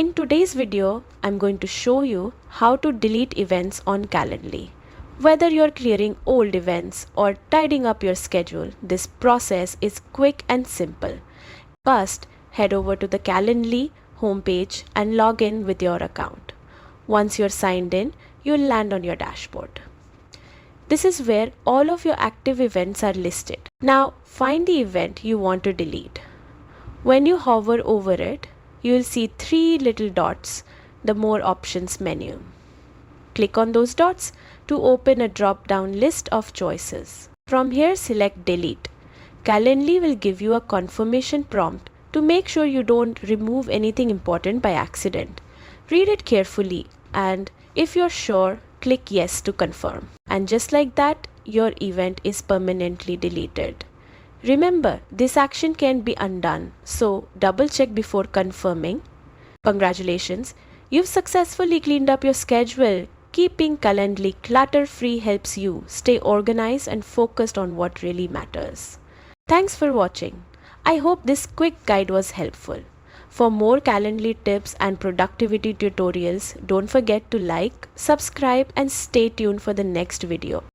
In today's video, I'm going to show you how to delete events on Calendly. Whether you're clearing old events or tidying up your schedule, this process is quick and simple. First, head over to the Calendly homepage and log in with your account. Once you're signed in, you'll land on your dashboard. This is where all of your active events are listed. Now, find the event you want to delete. When you hover over it, you'll see 3 little dots, the More Options menu. Click on those dots to open a drop-down list of choices. From here, select Delete. Calendly will give you a confirmation prompt to make sure you don't remove anything important by accident. Read it carefully, and if you're sure, click Yes to confirm. And just like that, your event is permanently deleted. Remember, this action can be undone, so double check before confirming. Congratulations, you've successfully cleaned up your schedule. Keeping Calendly clutter-free helps you stay organized and focused on what really matters. Thanks for watching. I hope this quick guide was helpful. For more Calendly tips and productivity tutorials, don't forget to like, subscribe, and stay tuned for the next video.